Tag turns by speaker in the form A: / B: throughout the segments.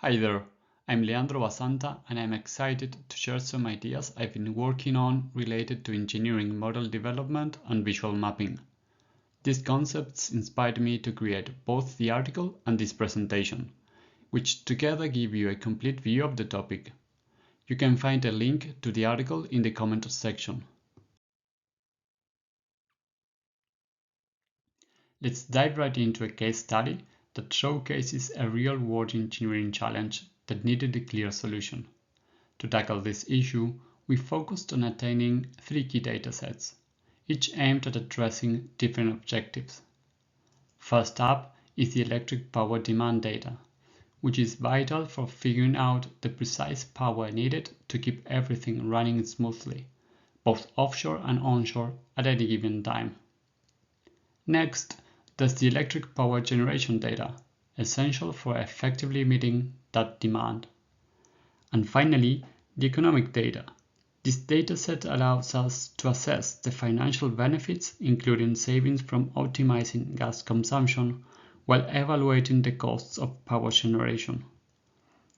A: Hi there, I'm Leandro Basanta and I'm excited to share some ideas I've been working on related to engineering model development and visual mapping. These concepts inspired me to create both the article and this presentation, which together give you a complete view of the topic. You can find a link to the article in the comment section. Let's dive right into a case study that showcases a real-world engineering challenge that needed a clear solution. To tackle this issue, we focused on attaining three key datasets, each aimed at addressing different objectives. First up is the electric power demand data, which is vital for figuring out the precise power needed to keep everything running smoothly, both offshore and onshore at any given time. Next, there's the electric power generation data, essential for effectively meeting that demand. And finally, the economic data. This dataset allows us to assess the financial benefits, including savings from optimizing gas consumption, while evaluating the costs of power generation.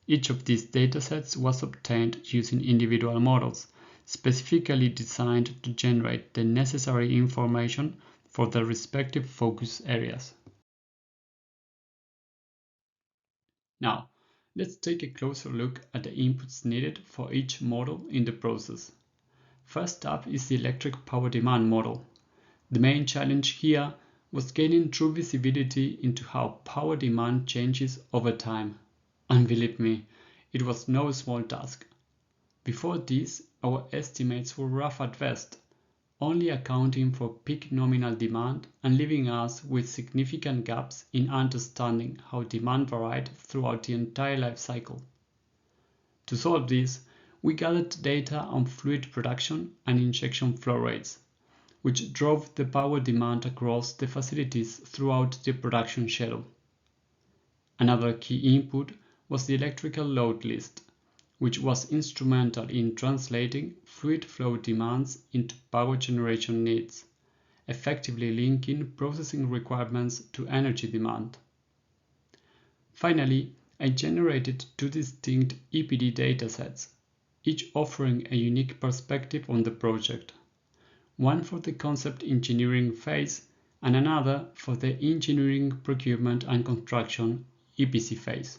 A: Each of these datasets was obtained using individual models, specifically designed to generate the necessary information for their respective focus areas. Now, let's take a closer look at the inputs needed for each model in the process. First up is the electric power demand model. The main challenge here was gaining true visibility into how power demand changes over time. And believe me, it was no small task. Before this, our estimates were rough at best, only accounting for peak nominal demand and leaving us with significant gaps in understanding how demand varied throughout the entire life cycle. To solve this, we gathered data on fluid production and injection flow rates, which drove the power demand across the facilities throughout the production schedule. Another key input was the electrical load list, which was instrumental in translating fluid flow demands into power generation needs, effectively linking processing requirements to energy demand. Finally, I generated two distinct EPD datasets, each offering a unique perspective on the project, one for the concept engineering phase and another for the engineering, procurement and construction EPC phase.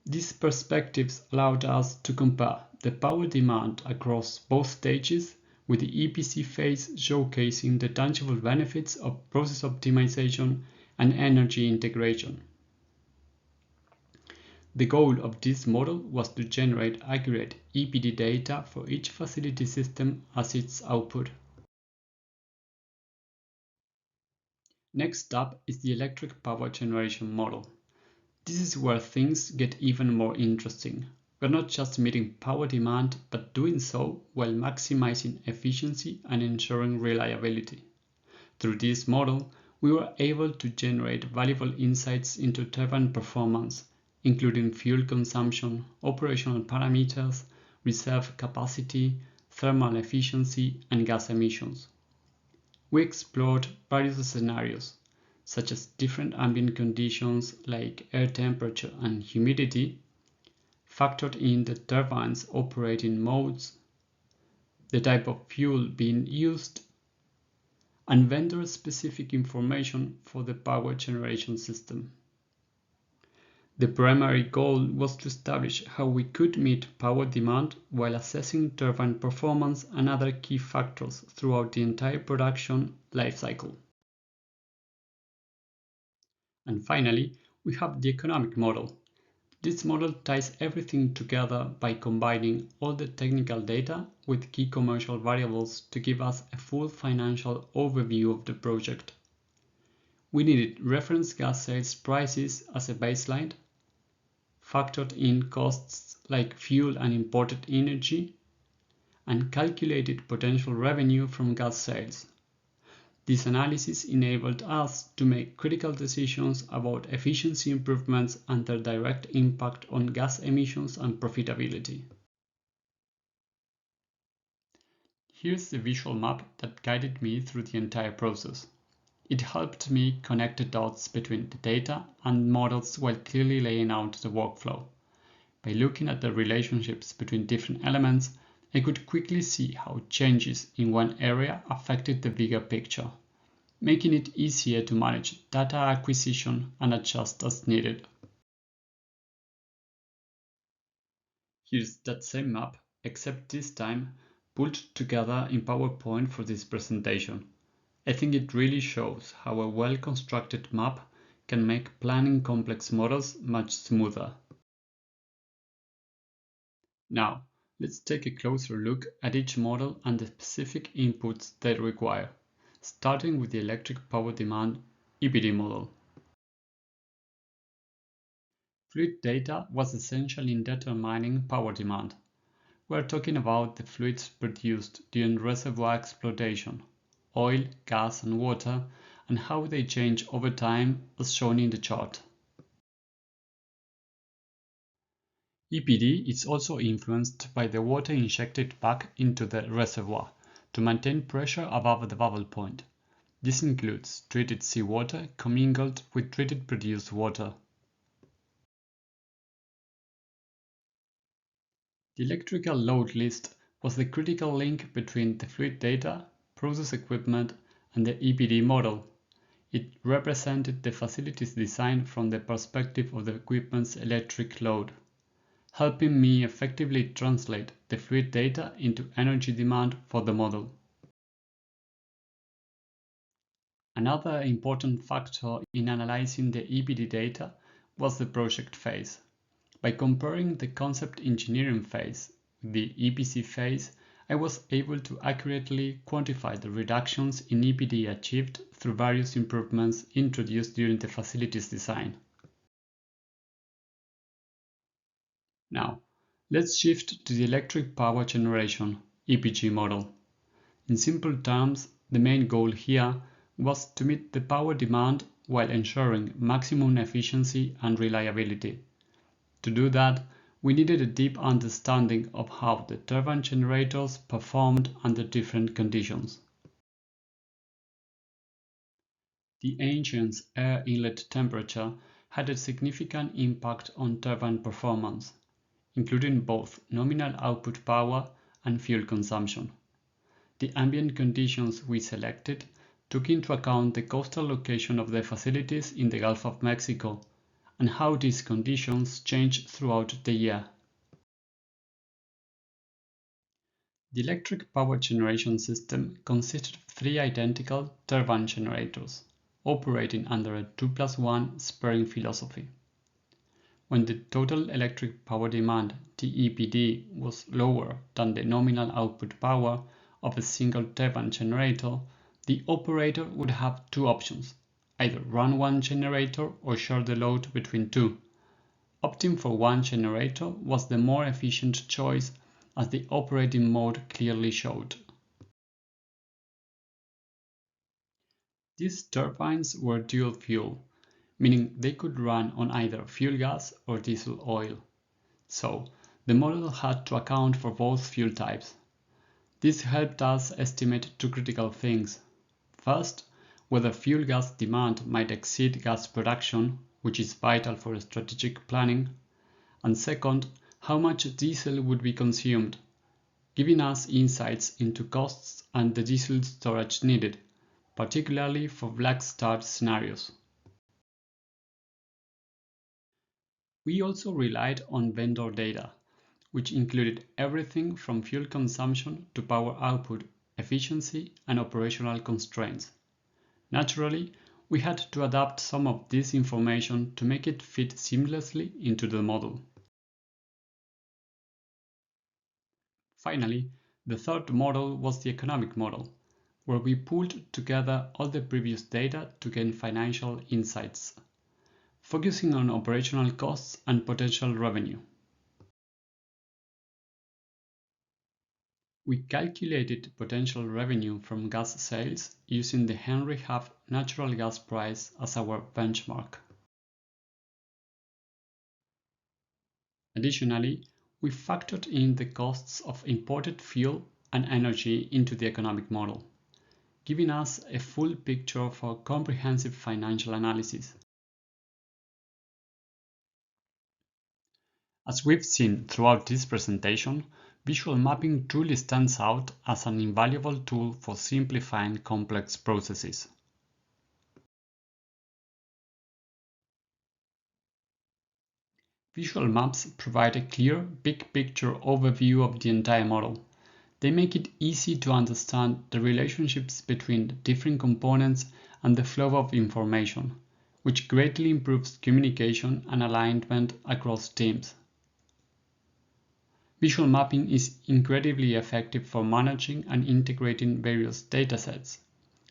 A: These perspectives allowed us to compare the power demand across both stages, with the EPC phase showcasing the tangible benefits of process optimization and energy integration. The goal of this model was to generate accurate EPD data for each facility system as its output. Next up is the electric power generation model. This is where things get even more interesting. We're not just meeting power demand, but doing so while maximizing efficiency and ensuring reliability. Through this model, we were able to generate valuable insights into turbine performance, including fuel consumption, operational parameters, reserve capacity, thermal efficiency, and gas emissions. We explored various scenarios, such as different ambient conditions like air temperature and humidity, factored in the turbine's operating modes, the type of fuel being used, and vendor-specific information for the power generation system. The primary goal was to establish how we could meet power demand while assessing turbine performance and other key factors throughout the entire production lifecycle. And finally, we have the economic model. This model ties everything together by combining all the technical data with key commercial variables to give us a full financial overview of the project. We needed reference gas sales prices as a baseline, factored in costs like fuel and imported energy, and calculated potential revenue from gas sales. This analysis enabled us to make critical decisions about efficiency improvements and their direct impact on gas emissions and profitability. Here's the visual map that guided me through the entire process. It helped me connect the dots between the data and models while clearly laying out the workflow. By looking at the relationships between different elements, I could quickly see how changes in one area affected the bigger picture, making it easier to manage data acquisition and adjust as needed. Here's that same map, except this time pulled together in PowerPoint for this presentation. I think it really shows how a well-constructed map can make planning complex models much smoother. Now, let's take a closer look at each model and the specific inputs they require, starting with the electric power demand EPD model. Fluid data was essential in determining power demand. We're talking about the fluids produced during reservoir exploitation, oil, gas and water, and how they change over time as shown in the chart. EPD is also influenced by the water injected back into the reservoir to maintain pressure above the bubble point. This includes treated seawater commingled with treated produced water. The electrical load list was the critical link between the fluid data, process equipment, and the EPD model. It represented the facility's design from the perspective of the equipment's electric load, helping me effectively translate the fluid data into energy demand for the model. Another important factor in analyzing the EPD data was the project phase. By comparing the concept engineering phase with the EPC phase, I was able to accurately quantify the reductions in EPD achieved through various improvements introduced during the facility's design. Now, let's shift to the electric power generation (EPG) model. In simple terms, the main goal here was to meet the power demand while ensuring maximum efficiency and reliability. To do that, we needed a deep understanding of how the turbine generators performed under different conditions. The engine's air inlet temperature had a significant impact on turbine performance, including both nominal output power and fuel consumption. The ambient conditions we selected took into account the coastal location of the facilities in the Gulf of Mexico and how these conditions change throughout the year. The electric power generation system consisted of three identical turbine generators, operating under a 2+1 sparing philosophy. When the total electric power demand (TEPD) was lower than the nominal output power of a single turbine generator, the operator would have two options: either run one generator or share the load between two. Opting for one generator was the more efficient choice, as the operating mode clearly showed. These turbines were dual fuel, meaning they could run on either fuel gas or diesel oil. So, the model had to account for both fuel types. This helped us estimate two critical things. First, whether fuel gas demand might exceed gas production, which is vital for strategic planning, and second, how much diesel would be consumed, giving us insights into costs and the diesel storage needed, particularly for black start scenarios. We also relied on vendor data, which included everything from fuel consumption to power output, efficiency, and operational constraints. Naturally, we had to adapt some of this information to make it fit seamlessly into the model. Finally, the third model was the economic model, where we pulled together all the previous data to gain financial insights, focusing on operational costs and potential revenue. We calculated potential revenue from gas sales using the Henry Hub natural gas price as our benchmark. Additionally, we factored in the costs of imported fuel and energy into the economic model. giving us a full picture for comprehensive financial analysis. As we've seen throughout this presentation, visual mapping truly stands out as an invaluable tool for simplifying complex processes. Visual maps provide a clear, big-picture overview of the entire model. They make it easy to understand the relationships between the different components and the flow of information, which greatly improves communication and alignment across teams. Visual mapping is incredibly effective for managing and integrating various datasets.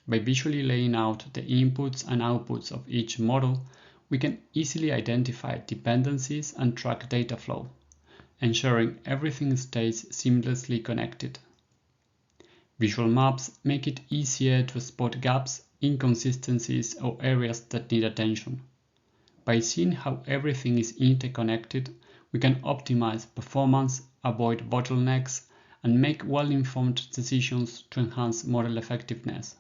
A: By visually laying out the inputs and outputs of each model, we can easily identify dependencies and track data flow, ensuring everything stays seamlessly connected. Visual maps make it easier to spot gaps, inconsistencies, or areas that need attention. By seeing how everything is interconnected, we can optimize performance, avoid bottlenecks, and make well-informed decisions to enhance model effectiveness.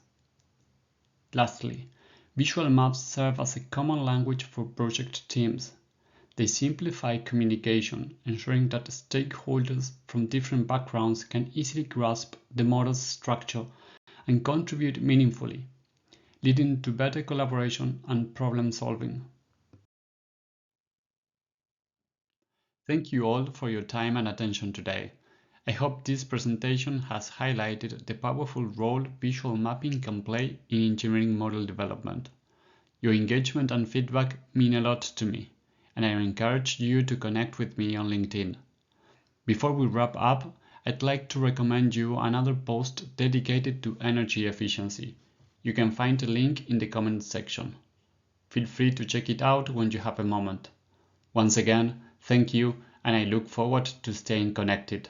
A: Lastly, visual maps serve as a common language for project teams. They simplify communication, ensuring that stakeholders from different backgrounds can easily grasp the model's structure and contribute meaningfully, leading to better collaboration and problem solving. Thank you all for your time and attention today. I hope this presentation has highlighted the powerful role visual mapping can play in engineering model development. Your engagement and feedback mean a lot to me, and I encourage you to connect with me on LinkedIn. Before we wrap up, I'd like to recommend you another post dedicated to energy efficiency. You can find a link in the comments section. Feel free to check it out when you have a moment. Once again, thank you, and I look forward to staying connected.